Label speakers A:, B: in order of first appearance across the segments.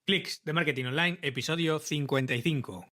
A: Clics de Marketing Online, episodio 55.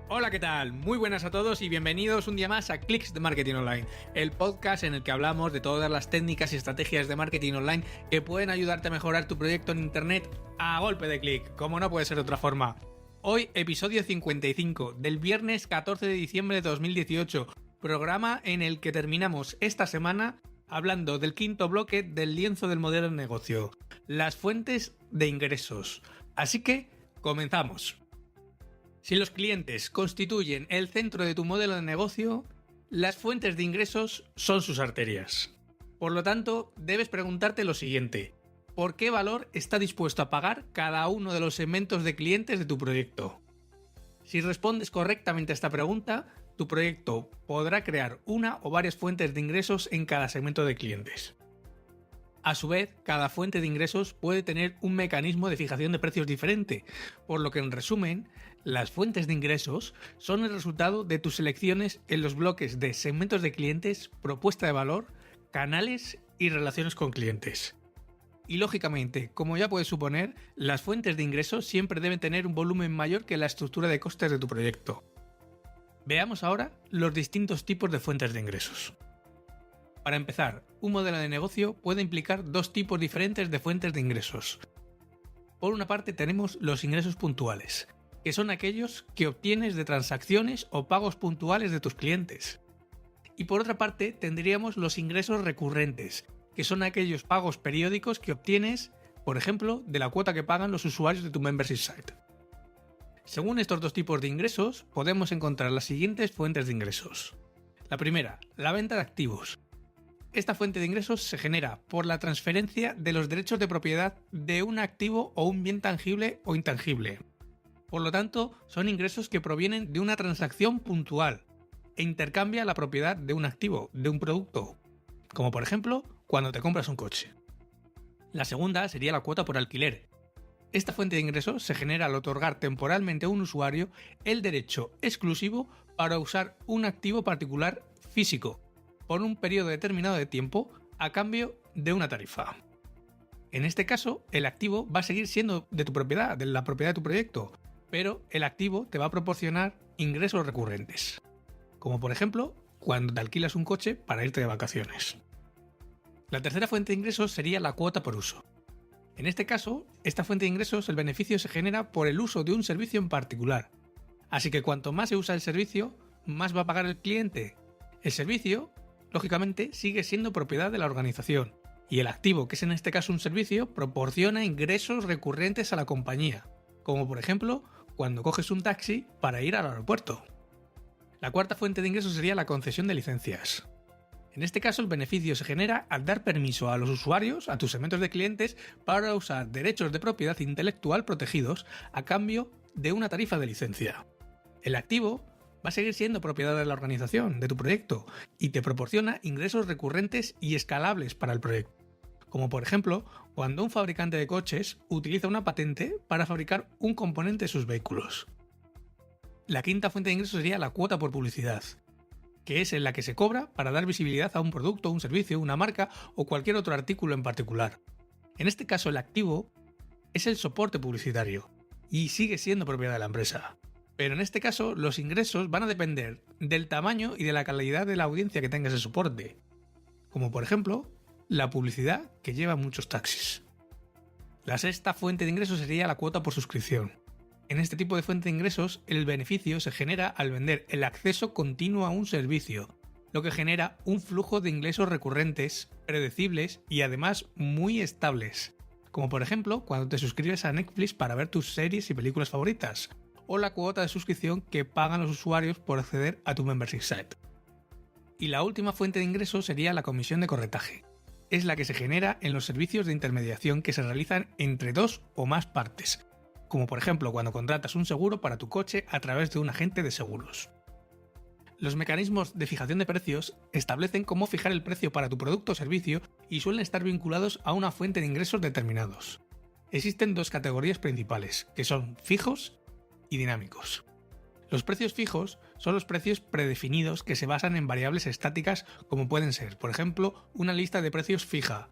A: Hola, ¿qué tal? Muy buenas a todos y bienvenidos un día más a Clics de Marketing Online, el podcast en el que hablamos de todas las técnicas y estrategias de marketing online que pueden ayudarte a mejorar tu proyecto en internet a golpe de clic, como no puede ser de otra forma. Hoy, episodio 55, del viernes 14 de diciembre de 2018, programa en el que terminamos esta semana hablando del quinto bloque del lienzo del modelo de negocio, las fuentes de ingresos. Así que, comenzamos. Si los clientes constituyen el centro de tu modelo de negocio, las fuentes de ingresos son sus arterias. Por lo tanto, debes preguntarte lo siguiente: ¿por qué valor está dispuesto a pagar cada uno de los segmentos de clientes de tu proyecto? Si respondes correctamente a esta pregunta, tu proyecto podrá crear una o varias fuentes de ingresos en cada segmento de clientes. A su vez, cada fuente de ingresos puede tener un mecanismo de fijación de precios diferente, por lo que en resumen, las fuentes de ingresos son el resultado de tus selecciones en los bloques de segmentos de clientes, propuesta de valor, canales y relaciones con clientes. Y lógicamente, como ya puedes suponer, las fuentes de ingresos siempre deben tener un volumen mayor que la estructura de costes de tu proyecto. Veamos ahora los distintos tipos de fuentes de ingresos. Para empezar, un modelo de negocio puede implicar dos tipos diferentes de fuentes de ingresos. Por una parte tenemos los ingresos puntuales, que son aquellos que obtienes de transacciones o pagos puntuales de tus clientes. Y por otra parte tendríamos los ingresos recurrentes, que son aquellos pagos periódicos que obtienes, por ejemplo, de la cuota que pagan los usuarios de tu membership site. Según estos dos tipos de ingresos, podemos encontrar las siguientes fuentes de ingresos. La primera, la venta de activos. Esta fuente de ingresos se genera por la transferencia de los derechos de propiedad de un activo o un bien tangible o intangible. Por lo tanto, son ingresos que provienen de una transacción puntual e intercambia la propiedad de un activo, de un producto, como por ejemplo cuando te compras un coche. La segunda sería la cuota por alquiler. Esta fuente de ingresos se genera al otorgar temporalmente a un usuario el derecho exclusivo para usar un activo particular físico por un periodo determinado de tiempo a cambio de una tarifa. En este caso, el activo va a seguir siendo de tu propiedad, de la propiedad de tu proyecto, pero el activo te va a proporcionar ingresos recurrentes, como por ejemplo cuando te alquilas un coche para irte de vacaciones. La tercera fuente de ingresos sería la cuota por uso. En este caso, esta fuente de ingresos, el beneficio se genera por el uso de un servicio en particular. Así que cuanto más se usa el servicio, más va a pagar el cliente. El servicio, lógicamente, sigue siendo propiedad de la organización. Y el activo, que es en este caso un servicio, proporciona ingresos recurrentes a la compañía. Como por ejemplo, cuando coges un taxi para ir al aeropuerto. La cuarta fuente de ingresos sería la concesión de licencias. En este caso, el beneficio se genera al dar permiso a los usuarios, a tus segmentos de clientes, para usar derechos de propiedad intelectual protegidos a cambio de una tarifa de licencia. El activo va a seguir siendo propiedad de la organización, de tu proyecto, y te proporciona ingresos recurrentes y escalables para el proyecto. Como por ejemplo, cuando un fabricante de coches utiliza una patente para fabricar un componente de sus vehículos. La quinta fuente de ingresos sería la cuota por publicidad, que es en la que se cobra para dar visibilidad a un producto, un servicio, una marca o cualquier otro artículo en particular. En este caso, el activo es el soporte publicitario y sigue siendo propiedad de la empresa. Pero en este caso, los ingresos van a depender del tamaño y de la calidad de la audiencia que tenga ese soporte, como por ejemplo, la publicidad que lleva muchos taxis. La sexta fuente de ingresos sería la cuota por suscripción. En este tipo de fuente de ingresos, el beneficio se genera al vender el acceso continuo a un servicio, lo que genera un flujo de ingresos recurrentes, predecibles y además muy estables, como por ejemplo cuando te suscribes a Netflix para ver tus series y películas favoritas, o la cuota de suscripción que pagan los usuarios por acceder a tu membership site. Y la última fuente de ingresos sería la comisión de corretaje. Es la que se genera en los servicios de intermediación que se realizan entre dos o más partes, como por ejemplo cuando contratas un seguro para tu coche a través de un agente de seguros. Los mecanismos de fijación de precios establecen cómo fijar el precio para tu producto o servicio y suelen estar vinculados a una fuente de ingresos determinados. Existen dos categorías principales, que son fijos y dinámicos. Los precios fijos son los precios predefinidos que se basan en variables estáticas como pueden ser, por ejemplo, una lista de precios fija,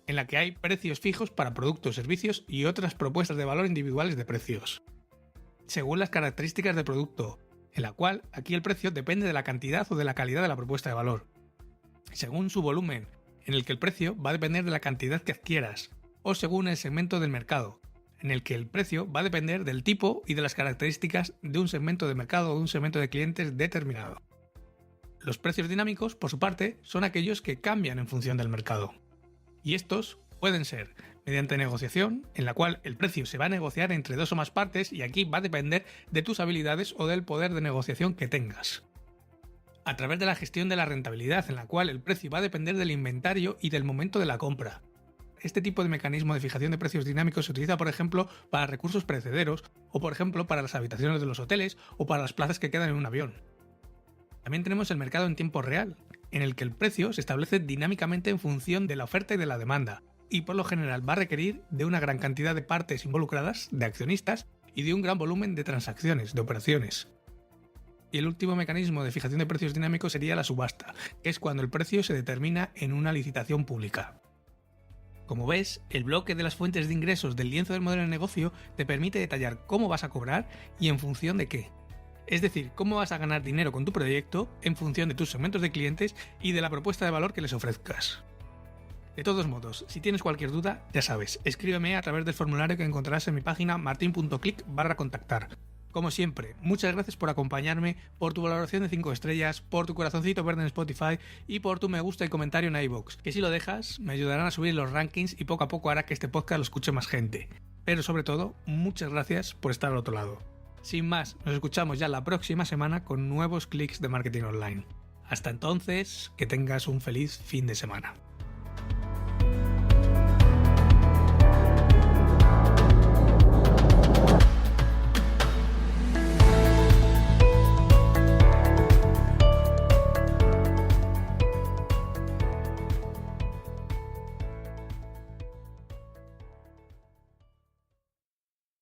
A: en la que hay precios fijos para productos, servicios y otras propuestas de valor individuales de precios. Según las características del producto, en la cual aquí el precio depende de la cantidad o de la calidad de la propuesta de valor. Según su volumen, en el que el precio va a depender de la cantidad que adquieras, o según el segmento del mercado, en el que el precio va a depender del tipo y de las características de un segmento de mercado o de un segmento de clientes determinado. Los precios dinámicos, por su parte, son aquellos que cambian en función del mercado. Y estos pueden ser mediante negociación, en la cual el precio se va a negociar entre dos o más partes y aquí va a depender de tus habilidades o del poder de negociación que tengas. A través de la gestión de la rentabilidad, en la cual el precio va a depender del inventario y del momento de la compra. Este tipo de mecanismo de fijación de precios dinámicos se utiliza, por ejemplo, para recursos perecederos o, por ejemplo, para las habitaciones de los hoteles o para las plazas que quedan en un avión. También tenemos el mercado en tiempo real, en el que el precio se establece dinámicamente en función de la oferta y de la demanda, y por lo general va a requerir de una gran cantidad de partes involucradas, de accionistas, y de un gran volumen de transacciones, de operaciones. Y el último mecanismo de fijación de precios dinámicos sería la subasta, que es cuando el precio se determina en una licitación pública. Como ves, el bloque de las fuentes de ingresos del lienzo del modelo de negocio te permite detallar cómo vas a cobrar y en función de qué. Es decir, cómo vas a ganar dinero con tu proyecto en función de tus segmentos de clientes y de la propuesta de valor que les ofrezcas. De todos modos, si tienes cualquier duda, ya sabes, escríbeme a través del formulario que encontrarás en mi página martin.click/contactar. Como siempre, muchas gracias por acompañarme, por tu valoración de 5 estrellas, por tu corazoncito verde en Spotify y por tu me gusta y comentario en iVoox, que si lo dejas me ayudarán a subir los rankings y poco a poco hará que este podcast lo escuche más gente. Pero sobre todo, muchas gracias por estar al otro lado. Sin más, nos escuchamos ya la próxima semana con nuevos clics de marketing online. Hasta entonces, que tengas un feliz fin de semana.